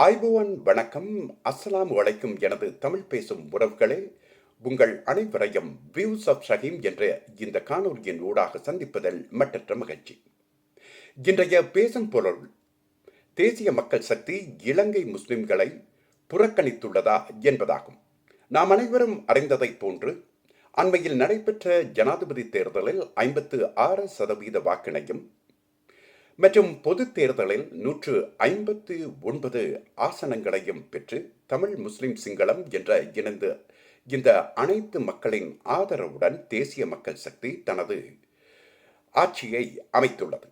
ஆய்புவன் வணக்கம். அஸ்ஸலாமு அலைக்கும் எனது தமிழ் பேசும் உறவுகளே, உங்கள் அனைவரையும் வியூஸ் ஆஃப் ஷஹீம் என்ற இந்த காணொலியின் ஊடாக சந்திப்பதில் மட்டற்ற மகிழ்ச்சி. இன்றைய பேசும் பொருள் தேசிய மக்கள் சக்தி இலங்கை முஸ்லிம்களை புறக்கணித்துள்ளதா என்பதாகும். நாம் அனைவரும் அறிந்ததைப் போன்று அண்மையில் நடைபெற்ற ஜனாதிபதி தேர்தலில் 56% வாக்கினையும் மற்றும் பொது தேர்தலில் 159 ஆசனங்களையும் பெற்று தமிழ் முஸ்லிம் சிங்களம் என்ற இணைந்து இந்த அனைத்து மக்களின் ஆதரவுடன் தேசிய மக்கள் சக்தி தனது ஆட்சியை அமைத்துள்ளது.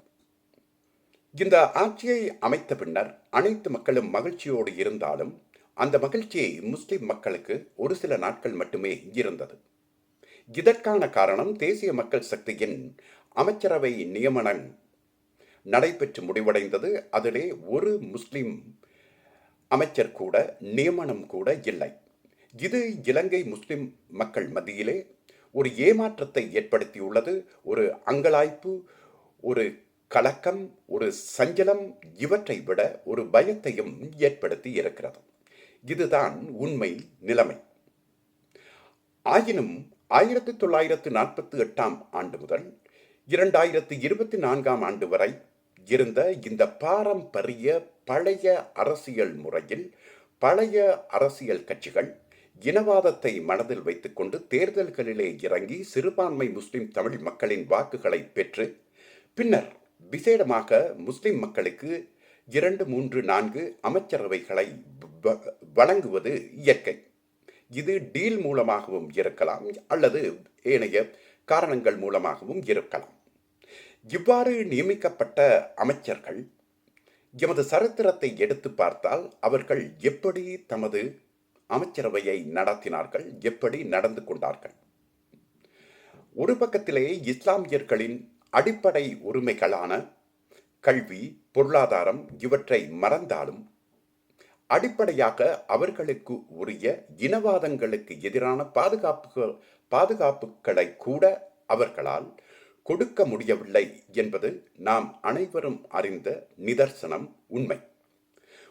இந்த ஆட்சியை அமைத்த பின்னர் அனைத்து மக்களும் மகிழ்ச்சியோடு இருந்தாலும் அந்த மகிழ்ச்சி முஸ்லிம் மக்களுக்கு ஒரு சில நாட்கள் மட்டுமே இருந்தது. இதற்கான காரணம் தேசிய மக்கள் சக்தியின் அமைச்சரவை நியமனம் நடைபெற்று முடிவடைந்தது. அதிலே ஒரு முஸ்லிம் அமைச்சர் கூட நியமனம் கூட இல்லை. இது இலங்கை முஸ்லிம் மக்கள் மத்தியிலே ஒரு ஏமாற்றத்தை ஏற்படுத்தியுள்ளது. ஒரு அங்கலாய்ப்பு, ஒரு கலக்கம், ஒரு சஞ்சலம், இவற்றை விட ஒரு பயத்தையும் ஏற்படுத்தி இருக்கிறது. இதுதான் உண்மை நிலைமை. ஆயினும் 1948 ஆண்டு முதல் 2024 ஆண்டு வரை இருந்த இந்த பாரம்பரிய பழைய அரசியல் முறையில் பழைய அரசியல் கட்சிகள் இனவாதத்தை மனதில் வைத்துக்கொண்டு தேர்தல்களிலே இறங்கி சிறுபான்மை முஸ்லிம் தமிழ் மக்களின் வாக்குகளை பெற்று பின்னர் விசேடமாக முஸ்லிம் மக்களுக்கு 2, 3, 4 அமைச்சரவைகளை வழங்குவது இயற்கை. இது டீல் மூலமாகவும் இருக்கலாம் அல்லது ஏனைய காரணங்கள் மூலமாகவும் இருக்கலாம். இவ்வாறு நியமிக்கப்பட்ட அமைச்சர்கள் எமது சரித்திரத்தை எடுத்து பார்த்தால் அவர்கள் எப்படி தமது அமைச்சரவையை நடத்தினார்கள், எப்படி நடந்து கொண்டார்கள். ஒரு பக்கத்திலே இஸ்லாமியர்களின் அடிப்படை உரிமைகளான கல்வி, பொருளாதாரம் இவற்றை மறந்தாலும் அடிப்படையாக அவர்களுக்கு உரிய இனவாதங்களுக்கு எதிரான பாதுகாப்புகளை கூட அவர்களால் கொடுக்க முடியவில்லை என்பது நாம் அனைவரும் அறிந்த நிதர்சனம் உண்மை.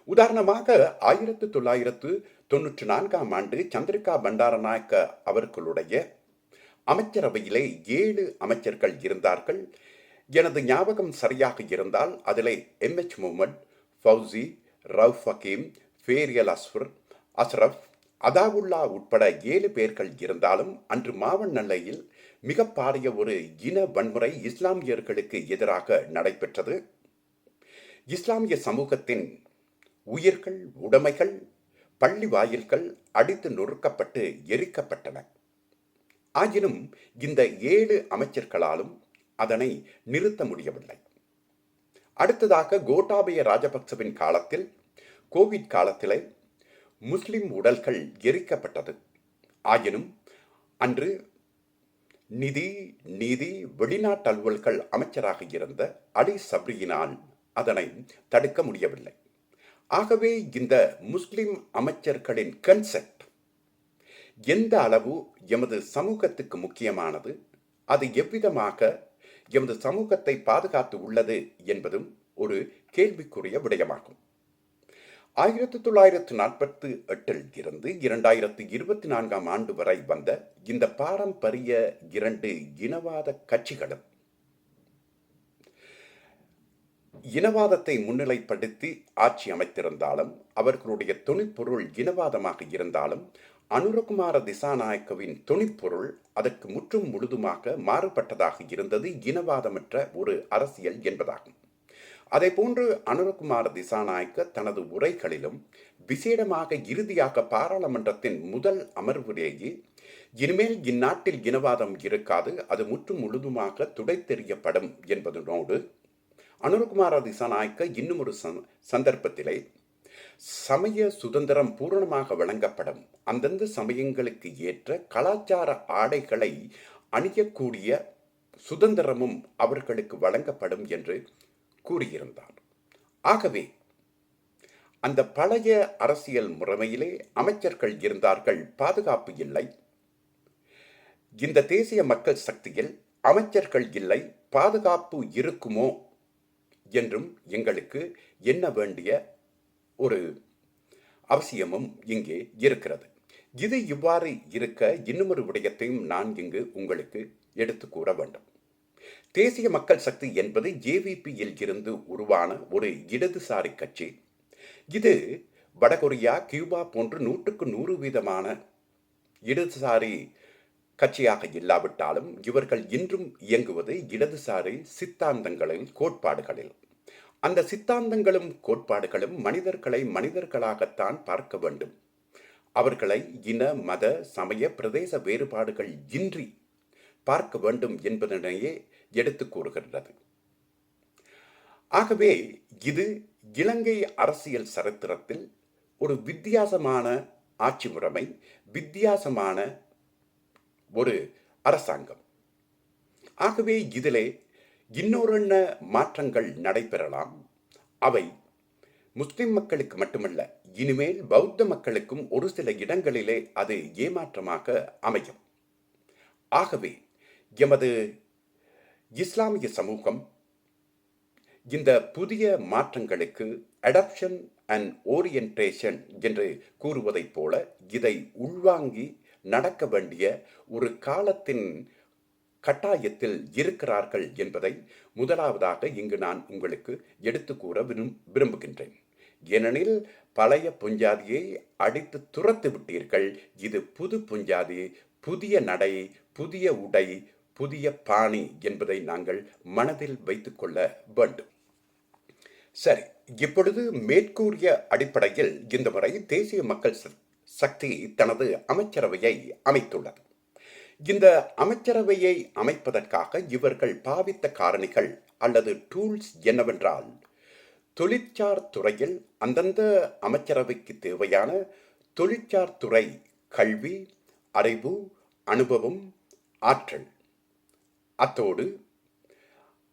உதாரணமாக 1994 ஆண்டு சந்திரிகா பண்டாரநாயக்க அவர்களுடைய அமைச்சரவையிலே 7 அமைச்சர்கள் இருந்தார்கள். எனது ஞாபகம் சரியாக இருந்தால் அதிலே MH முகமது, ஃபவுசி, ரவுஃப் ஹக்கீம், ஃபேரியல் அஸ்ரப், அதாவுல்லா உட்பட 7 பேர்கள் இருந்தாலும் அன்று மாவனல்லையில் மிக பாரிய ஒரு இன வன்முறை இஸ்லாமியர்களுக்கு எதிராக நடைபெற்றது. இஸ்லாமிய சமூகத்தின் உயிர்கள், உடைமைகள், பள்ளி வாயில்கள் அடித்து நொறுக்கப்பட்டு எரிக்கப்பட்டன. ஆயினும் இந்த 7 அமைச்சர்களாலும் அதனை நிறுத்த முடியவில்லை. அடுத்ததாக கோட்டாபய ராஜபக்சவின் காலத்தில், கோவிட் காலத்திலே முஸ்லிம் உடல்கள் எரிக்கப்பட்டது. ஆயினும் அன்று நீதி வெளிநாட்டு அலுவல்கள் அமைச்சராக இருந்த அலி சப்ரியினால் அதனை தடுக்க முடியவில்லை. ஆகவே இந்த முஸ்லிம் அமைச்சர்களின் கன்செப்ட் எந்த அளவு எமது சமூகத்துக்கு முக்கியமானது, அது எவ்விதமாக எமது சமூகத்தை பாதுகாத்து உள்ளது என்பதும் ஒரு கேள்விக்குரிய விடயமாகும். 1948 இருந்து 2024 ஆண்டு வரை வந்த இந்த பாரம்பரிய 2 இனவாத கட்சிகளும் இனவாதத்தை முன்னிலைப்படுத்தி ஆட்சி அமைத்திருந்தாலும் அவர்களுடைய துணிப்பொருள் இனவாதமாக இருந்தாலும் அனுரகுமார திசாநாயக்கவின் துணிப்பொருள் அதற்கு முற்றும் முழுதுமாக மாறுபட்டதாக இருந்தது. இனவாதமற்ற ஒரு அரசியல் என்பதாகும். அதே போன்று அனுரகுமார திசாநாயக்க தனது உரைகளிலும் விசேடமாக இறுதியாக பாராளுமன்றத்தின் முதல் அமர்விலேயே இனிமேல் இந்நாட்டில் இனவாதம் இருக்காது, அது முற்றும் முழுதுமாக துடைத்தெறியப்படும் என்பதனோடு அனுரகுமார திசாநாயக்க இன்னும் ஒரு சந்தர்ப்பத்திலே சமய சுதந்திரம் பூரணமாக வழங்கப்படும், அந்தந்த சமயங்களுக்கு ஏற்ற கலாச்சார ஆடைகளை அணியக்கூடிய சுதந்திரமும் அவர்களுக்கு வழங்கப்படும் என்று கூறியிருந்தார். ஆகவே அந்த பழைய அரசியல் முறைமையிலே அமைச்சர்கள் இருந்தார்கள், பாதுகாப்பு இல்லை. இந்த தேசிய மக்கள் சக்தியில் அமைச்சர்கள் இல்லை, பாதுகாப்பு இருக்குமோ என்றும் எங்களுக்கு எண்ண வேண்டிய ஒரு அவசியமும் இங்கே இருக்கிறது. இது இவ்வாறு இருக்க இன்னுமொரு விடயத்தையும் நான் இங்கு உங்களுக்கு எடுத்து கூற வேண்டும். தேசிய மக்கள் சக்தி என்பது ஜேவிபியில் இருந்து உருவான ஒரு இடதுசாரி கட்சி. இது வடகொரியா, கியூபா போன்று 100% இடதுசாரி கட்சியாக இல்லாவிட்டாலும் இவர்கள் இன்றும் இயங்குவது இடதுசாரி சித்தாந்தங்களின் கோட்பாடுகளில். அந்த சித்தாந்தங்களும் கோட்பாடுகளும் மனிதர்களை மனிதர்களாகத்தான் பார்க்க வேண்டும். அவர்களை இன, மத, சமய, பிரதேச வேறுபாடுகள் இன்றி பார்க்க வேண்டும் என்பதனையே எடுத்து கூறுகின்றது. ஆகவே இது இலங்கை அரசியல் சரித்திரத்தில் ஒரு வித்தியாசமான ஆட்சி முறைமை, வித்தியாசமான ஒரு அரசாங்கம். ஆகவே இதிலே இன்னொரு மாற்றங்கள் நடைபெறலாம். அவை முஸ்லிம் மக்களுக்கு மட்டுமல்ல, இனிமேல் பௌத்த மக்களுக்கும் ஒரு சில இடங்களிலே அது ஏமாற்றமாக அமையும். ஆகவே எமது இஸ்லாமிய சமூகம் இந்த புதிய மாற்றங்களுக்கு அடாப்ஷன் அண்ட் ஓரியன்டேஷன் என்று கூறுவதைப் போல இதை உள்வாங்கி நடக்க வேண்டிய ஒரு காலத்தின் கட்டாயத்தில் இருக்கிறார்கள் என்பதை முதலாவதாக இங்கு நான் உங்களுக்கு எடுத்து கூற விரும்புகின்றேன். ஏனெனில் பழைய புஞ்சாதியை அடித்து துரத்து விட்டீர்கள். இது புது புஞ்சாதி, புதிய நடை, புதிய உடை, புதிய பாணி என்பதை நாங்கள் மனதில் வைத்துக் கொள்ள வேண்டும். சரி, இப்பொழுது மேற்கூறிய அடிப்படையில் இந்த முறை தேசிய மக்கள் சக்தி தனது அமைச்சரவையை அமைத்துள்ளது. இந்த அமைச்சரவையை அமைப்பதற்காக இவர்கள் பாவித்த காரணிகள் அல்லது டூல்ஸ் என்னவென்றால், தொழிற்சார் துறையில் அந்தந்த அமைச்சரவைக்கு தேவையான தொழிற்சார் துறை கல்வி, அறிவு, அனுபவம், ஆற்றல், அத்தோடு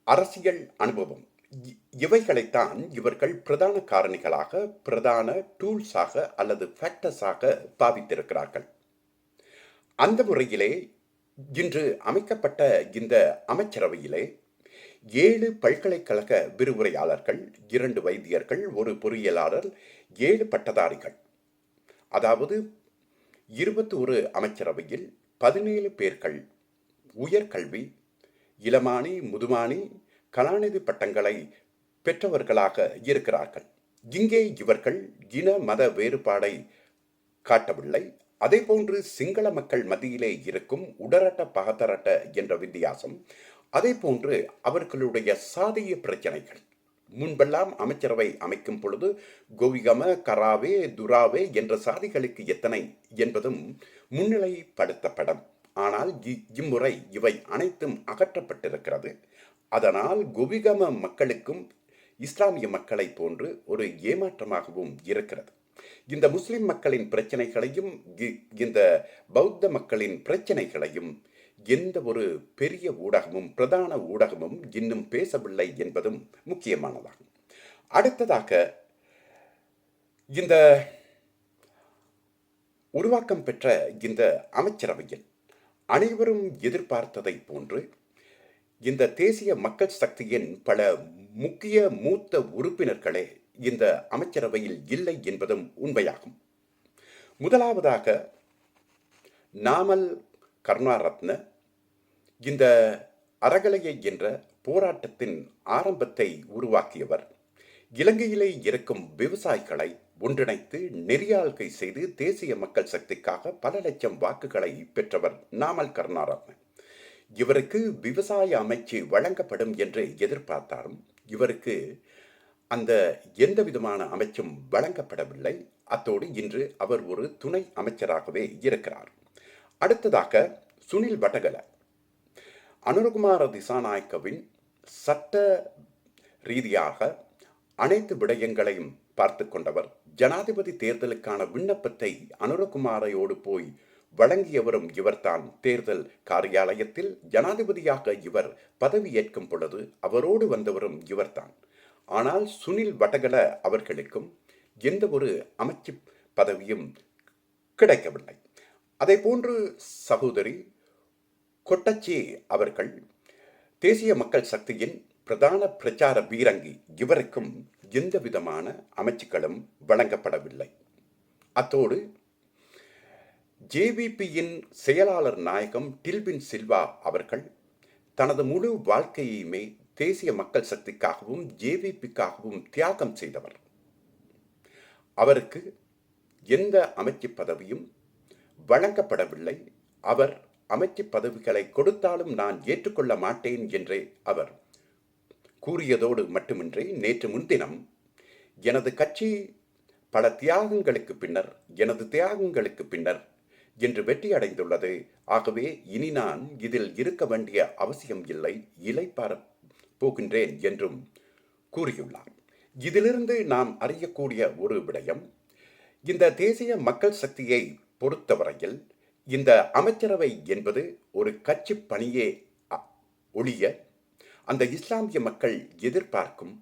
அரசியல் அனுபவம், இவைகளைத்தான் இவர்கள் பிரதான காரணிகளாக, பிரதான டூல்ஸாக அல்லது ஃபேக்டர்ஸாக பாவித்திருக்கிறார்கள். அந்த முறையிலே இன்று அமைக்கப்பட்ட இந்த அமைச்சரவையிலே 7 பல்கலைக்கழக விரிவுரையாளர்கள், 2 வைத்தியர்கள், 1 பொறியியலாளர், 7 பட்டதாரிகள், அதாவது 21 அமைச்சரவையில் 17 பேர்கள் உயர்கல்வி, இளமானி, முதுமானி, கலாநிதி பட்டங்களை பெற்றவர்களாக இருக்கிறார்கள். இங்கே இவர்கள் இன மத வேறுபாடை காட்டவில்லை. அதே போன்று சிங்கள மக்கள் மத்தியிலே இருக்கும் உடரட்ட பகத்தரட்ட என்ற வித்தியாசம், அதே போன்று அவர்களுடைய சாதிய பிரச்சனைகள். முன்பெல்லாம் அமைச்சரவை அமைக்கும் பொழுது கோவிகம, கராவே, துராவே என்ற சாதிகளுக்கு எத்தனை என்பதும் முன்னிலைப்படுத்தப்படும். ஆனால் இம்முறை இவை அனைத்தும் அகற்றப்பட்டிருக்கிறது. அதனால் கோவிகம மக்களுக்கும் இஸ்லாமிய மக்களை போன்று ஒரு ஏமாற்றமாகவும் இருக்கிறது. இந்த முஸ்லிம் மக்களின் பிரச்சனைகளையும் இந்த பௌத்த மக்களின் பிரச்சனைகளையும் எந்த ஒரு பெரிய ஊடகமும் பிரதான ஊடகமும் இன்னும் பேசவில்லை என்பதும் முக்கியமானதாகும். அடுத்ததாக, இந்த உருவாக்கம் பெற்ற இந்த அமைச்சரவையில் அனைவரும் எதிர்பார்த்ததை போன்று இந்த தேசிய மக்கள் சக்தியின் பல முக்கிய மூத்த உறுப்பினர்களே இந்த அமைச்சரவையில் இல்லை என்பதும் உண்மையாகும். முதலாவதாக, நாமல் கருணாரத்ன இந்த அறகலையை என்ற போராட்டத்தின் ஆரம்பத்தை உருவாக்கியவர். இலங்கையிலே இருக்கும் விவசாயிகளை ஒன்றிணைத்து நெறியாள்கை செய்து தேசிய மக்கள் சக்திக்காக பல லட்சம் வாக்குகளை பெற்றவர் நாமல் கருணாரத்ன. இவருக்கு விவசாய அமைச்சு வழங்கப்படும் என்று எதிர்பார்த்தாலும் இவருக்கு அந்த எந்த விதமான அமைச்சும் வழங்கப்படவில்லை. அத்தோடு இன்று அவர் ஒரு துணை அமைச்சராகவே இருக்கிறார். அடுத்ததாக, சுனில் வட்டகல அனுரகுமார திசாநாயக்கவின் சட்ட ரீதியாக அனைத்து விடயங்களையும் பார்த்து கொண்டவர். ஜனாதிபதி தேர்தலுக்கான விண்ணப்பத்தை அனுரகுமாரையோடு போய் வழங்கியவரும் இவர்தான். தேர்தல் காரியாலயத்தில் ஜனாதிபதியாக இவர் பதவியேற்கும் பொழுது அவரோடு வந்தவரும் இவர்தான். ஆனால் சுனில் வட்டகல அவர்களுக்கும் எந்த ஒரு அமைச்சு பதவியும் கிடைக்கவில்லை. அதே போன்று சகோதரி கொட்டச்சி அவர்கள் தேசிய மக்கள் சக்தியின் பிரதான பிரச்சார பீரங்கி. இவருக்கும் எந்த விதமான அமைச்சுக்களும் வழங்கப்படவில்லை. அத்தோடு ஜேவிபியின் செயலாளர் நாயகம் டில்பின் சில்வா அவர்கள் தனது முழு வாழ்க்கையுமே தேசிய மக்கள் சக்திக்காகவும் ஜேவிபிக்காகவும் தியாகம் செய்தவர். அவருக்கு எந்த அமைச்சு பதவியும் வழங்கப்படவில்லை. அவர் அமைச்சு பதவிகளை கொடுத்தாலும் நான் ஏற்றுக்கொள்ள மாட்டேன் என்றே அவர் கூறியதோடு மட்டுமின்றி நேற்று முன்தினம் எனது கட்சி பல தியாகங்களுக்கு பின்னர் என்று வெற்றி அடைந்துள்ளது. ஆகவே இனி நான் இதில் இருக்க வேண்டிய அவசியம் இல்லை, இளைப்பாற போகின்றேன் என்றும் கூறியுள்ளார். இதிலிருந்து நாம் அறியக்கூடிய ஒரு விடயம், இந்த தேசிய மக்கள் சக்தியை பொறுத்தவரையில் இந்த அமைச்சரவை என்பது ஒரு கட்சி பணியே ஒழிய அந்த இஸ்லாமிய மக்கள் எதிர்பார்க்கும்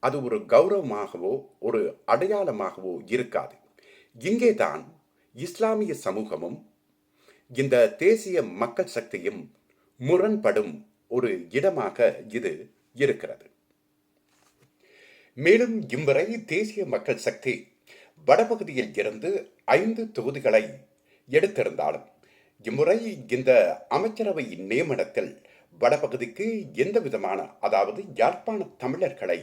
அது ஒரு கௌரவமாகவோ ஒரு அடையாளமாகவோ இருக்காது. இங்கேதான் இஸ்லாமிய சமூகமும் இந்த தேசிய மக்கள் சக்தியும் முரண்படும் ஒரு இடமாக இது இருக்கிறது. மேலும் இம்முறை தேசிய மக்கள் சக்தி வடபகுதியில் இருந்து 5 தொகுதிகளை எடுத்திருந்தாலும் இம்முறை இந்த அமைச்சரவை நியமனத்தில் வடபகுதிக்கு எந்த விதமான, அதாவது யாழ்ப்பாண தமிழர்களை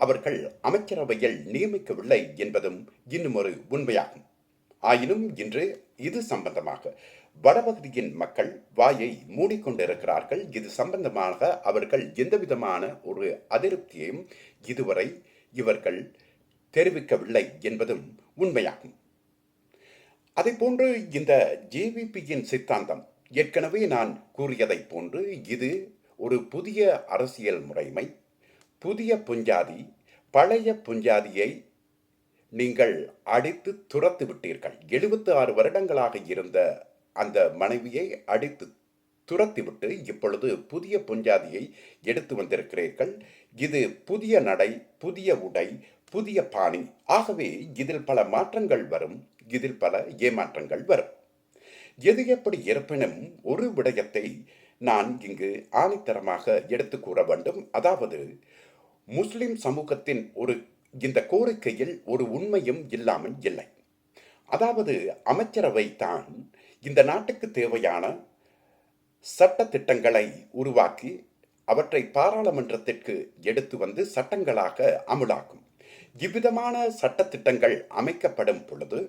அவர்கள் அமைச்சரவையில் நியமிக்கவில்லை என்பதும் இன்னும் ஒரு உண்மையாகும். ஆயினும் இன்று இது சம்பந்தமாக வடபகுதியின் மக்கள் வாயை மூடிக்கொண்டிருக்கிறார்கள். இது சம்பந்தமாக அவர்கள் எந்தவிதமான ஒரு அதிருப்தியையும் இதுவரை இவர்கள் தெரிவிக்கவில்லை என்பதும் உண்மையாகும். அதை போன்று இந்த ஜேவிபியின் சித்தாந்தம் ஏற்கனவே நான் கூறியதைப் போன்று இது ஒரு புதிய அரசியல் முறைமை. புதிய புஞ்சாதி பழைய புஞ்சாதியை நீங்கள் அடித்து துரத்து விட்டீர்கள். 76 வருடங்களாக இருந்த அந்த மனைவியை அடித்து துரத்திவிட்டு இப்பொழுது புதிய புஞ்சாதியை எடுத்து வந்திருக்கிறீர்கள். இது புதிய நடை, புதிய உடை, புதிய பாணி. ஆகவே இதில் பல மாற்றங்கள் வரும், இதில் பல ஏமாற்றங்கள் வரும். எது எப்படி இருப்பினும் ஒரு விடயத்தை நான் இங்கு ஆணித்தரமாக எடுத்து கூற வேண்டும். அதாவது முஸ்லிம் சமூகத்தின் இந்த கோரிக்கையில் ஒரு உண்மையும் இல்லாமல் இல்லை. அதாவது அமைச்சரவை தான் இந்த நாட்டுக்கு தேவையான சட்ட திட்டங்களை உருவாக்கி அவற்றை பாராளுமன்றத்திற்கு எடுத்து வந்து சட்டங்களாக அமுலாக்கும். இவ்விதமான சட்ட திட்டங்கள் அமைக்கப்படும் பொழுது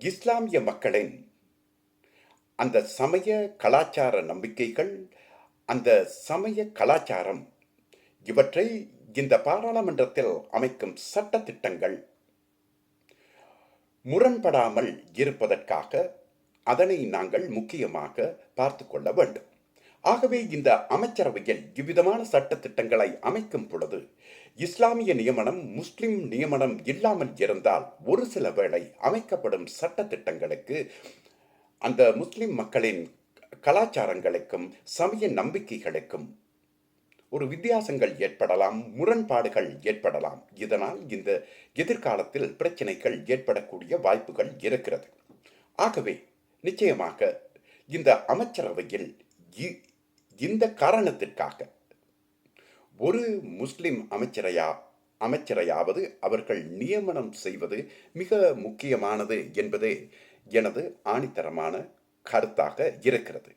இஸ்லாமிய மக்களின் அந்த சமய கலாச்சார நம்பிக்கைகள், அந்த சமய கலாச்சாரம் இவற்றை இந்த பாராளுமன்றத்தில் அமைக்கும் சட்ட திட்டங்கள் முரண்படாமல் இருப்பதற்காக அதனை நாங்கள் முக்கியமாக பார்த்து கொள்ள வேண்டும். ஆகவே இந்த அமைச்சரவையில் இவ்விதமான சட்ட திட்டங்களை அமைக்கும் பொழுது இஸ்லாமிய நியமனம், முஸ்லிம் நியமனம் இல்லாமல் இருந்தால் ஒரு சில வேளை அமைக்கப்படும் சட்ட திட்டங்களுக்கு அந்த முஸ்லிம் மக்களின் கலாச்சாரங்களுக்கும் சமய நம்பிக்கைகளுக்கும் ஒரு வித்தியாசங்கள் ஏற்படலாம், முரண்பாடுகள் ஏற்படலாம். இதனால் இந்த எதிர்காலத்தில் பிரச்சனைகள் ஏற்படக்கூடிய வாய்ப்புகள் இருக்கிறது. ஆகவே நிச்சயமாக இந்த அமைச்சரவையில் இந்த காரணத்திற்காக ஒரு முஸ்லிம் அமைச்சரையாவது அவர்கள் நியமனம் செய்வது மிக முக்கியமானது என்பதே எனது ஆணித்தரமான கருத்தாக இருக்கிறது.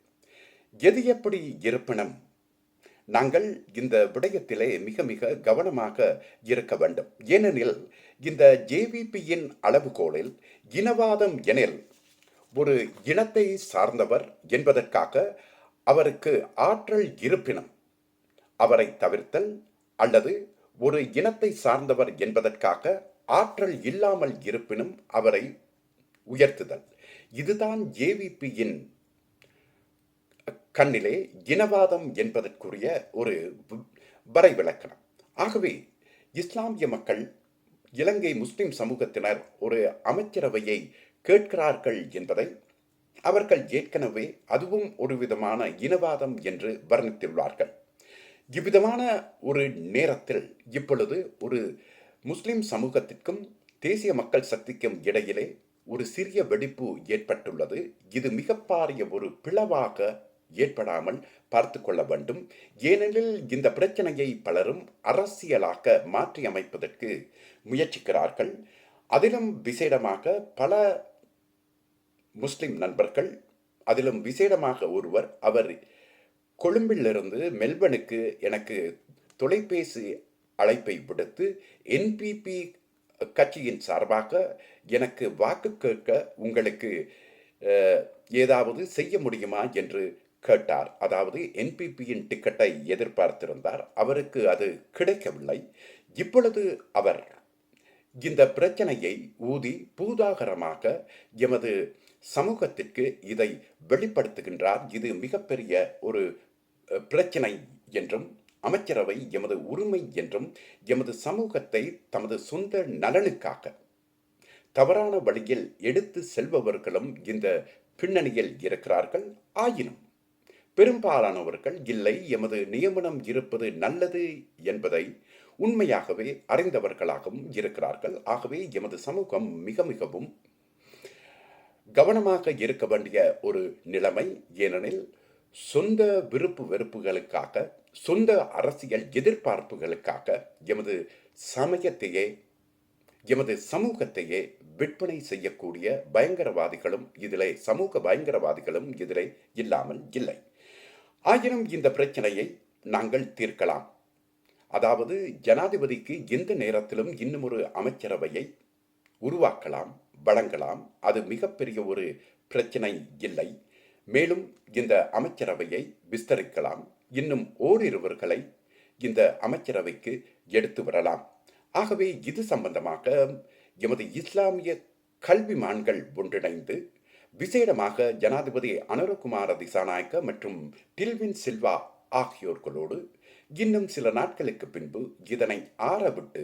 எது எப்படி இருப்பினும் நாங்கள் இந்த விடயத்திலே மிக மிக கவனமாக இருக்க வேண்டும். ஏனெனில் இந்த ஜேவிபியின் அளவுகோலில் இனவாதம் எனில் ஒரு இனத்தை சார்ந்தவர் என்பதற்காக அவருக்கு ஆற்றல் இருப்பினும் அவரை தவிர்த்தல், அல்லது ஒரு இனத்தை சார்ந்தவர் என்பதற்காக ஆற்றல் இல்லாமல் இருப்பினும் அவரை உயர்த்துதல், இதுதான் ஜேவிபியின் கண்ணிலே இனவாதம் என்பதற்குரிய ஒரு வரைவிலக்கணம். ஆகவே இஸ்லாமிய மக்கள், இலங்கை முஸ்லிம் சமூகத்தினர் ஒரு அமைச்சரவையை கேட்கிறார்கள் என்பதை அவர்கள் ஏற்கனவே அதுவும் ஒரு விதமான இனவாதம் என்று வர்ணித்துள்ளார்கள். இவ்விதமான ஒரு நேரத்தில் இப்பொழுது ஒரு முஸ்லிம் சமூகத்திற்கும் தேசிய மக்கள் சக்திக்கும் இடையிலே ஒரு சிறிய வெடிப்பு ஏற்பட்டுள்ளது. இது மிக பாரிய ஒரு பிளவாக ஏற்படாமல் பார்த்து கொள்ள வேண்டும். ஏனெனில் இந்த பிரச்சனையை பலரும் அரசியலாக மாற்றி அமைப்பதற்கு முயற்சிக்கிறார்கள். அதிலும் விசேடமாக பல முஸ்லிம் நண்பர்கள், அதிலும் விசேடமாக ஒருவர், அவர் கொழும்பிலிருந்து மெல்பனுக்கு எனக்கு தொலைபேசி அழைப்பை விடுத்து என்பிபி கட்சியின் சார்பாக எனக்கு வாக்கு கேட்க உங்களுக்கு ஏதாவது செய்ய முடியுமா என்று கேட்டார். அதாவது என்பிபியின் டிக்கெட்டை எதிர்பார்த்திருந்தார். அவருக்கு அது கிடைக்கவில்லை. இப்பொழுது அவர் இந்த பிரச்சனையை ஊதி பூதாகரமாக எமது சமூகத்திற்கு இதை வெளிப்படுத்துகின்றார். இது மிகப்பெரிய ஒரு பிரச்சனை என்றும், அமைச்சரவை எமது உரிமை என்றும், எமது சமூகத்தை தமது சொந்த நலனுக்காக தவறான வழியில் எடுத்து செல்பவர்களும் இந்த பின்னணியில் இருக்கிறார்கள். ஆயினும் பெரும்பாலானவர்கள் இல்லை, எமது நியமனம் இருப்பது நல்லது என்பதை உண்மையாகவே அறிந்தவர்களாகவும் இருக்கிறார்கள். ஆகவே எமது சமூகம் மிக மிகவும் கவனமாக இருக்க வேண்டிய ஒரு நிலைமை. ஏனெனில் சொந்த விருப்பு வெறுப்புகளுக்காக, சொந்த அரசியல் எதிர்பார்ப்புகளுக்காக எமது சமயத்தையே, எமது சமூகத்தையே விற்பனை செய்யக்கூடிய பயங்கரவாதிகளும் இதிலே, சமூக பயங்கரவாதிகளும் இதிலே இல்லாமல் இல்லை. ஆயினும் இந்த பிரச்சனையை நாங்கள் தீர்க்கலாம். அதாவது ஜனாதிபதிக்கு எந்த நேரத்திலும் இன்னும் ஒரு அமைச்சரவையை உருவாக்கலாம், வழங்கலாம். அது மிகப்பெரிய ஒரு பிரச்சனை இல்லை. மேலும் இந்த அமைச்சரவையை விஸ்தரிக்கலாம். இன்னும் ஓரிருவர்களை இந்த அமைச்சரவைக்கு எடுத்து வரலாம். ஆகவே இது சம்பந்தமாக எமது இஸ்லாமிய கல்விமான்கள் ஒன்றிணைந்து விசேடமாக ஜனாதிபதி அனுரகுமார திசாநாயக்க மற்றும் டில்வின் சில்வா ஆகியோர்களோடு இன்னும் சில நாட்களுக்கு பின்பு இதனை ஆறவிட்டு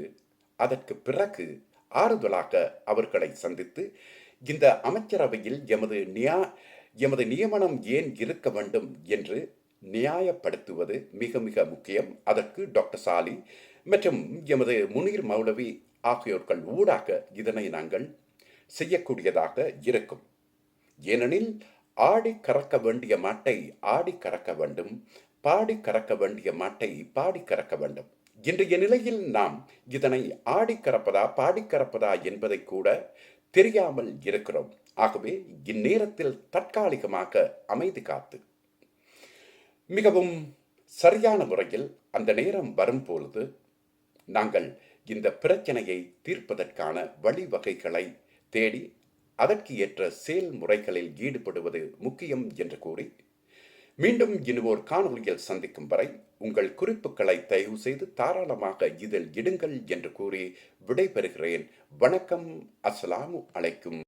அதற்கு பிறகு ஆறுதலாக அவர்களை சந்தித்து இந்த அமைச்சரவையில் எமது நியமனம் ஏன் இருக்க வேண்டும் என்று நியாயப்படுத்துவது மிக மிக முக்கியம். அதற்கு டாக்டர் சாலி மற்றும் எமது முனீர் மௌலவி ஆகியோர்கள் ஊடாக இதனை நாங்கள் செய்யக்கூடியதாக இருக்கும். ஏனெனில் ஆடி கறக்க வேண்டிய மாட்டை ஆடி கறக்க வேண்டும், பாடி கறக்க வேண்டிய மாட்டை பாடி கறக்க வேண்டும். இன்றைய நிலையில் நாம் இதனை ஆடி கறப்பதா பாடி கறப்பதா என்பதை கூட தெரியாமல் இருக்கிறோம். ஆகவே இந்நேரத்தில் தற்காலிகமாக அமைதி காத்து மிகவும் சரியான முறையில் அந்த நேரம் வரும்பொழுது நாங்கள் இந்த பிரச்சனையை தீர்ப்பதற்கான வழிவகைகளை தேடி அதற்கு ஏற்ற செயல்முறைகளில் ஈடுபடுவது முக்கியம் என்று கூறி, மீண்டும் இன்னொரு காணொலியில் சந்திக்கும் வரை உங்கள் குறிப்புகளை தயவு செய்து தாராளமாக இதில் இடுங்கள் என்று கூறி விடைபெறுகிறேன். வணக்கம். அஸ்ஸலாமு அலைக்கும்.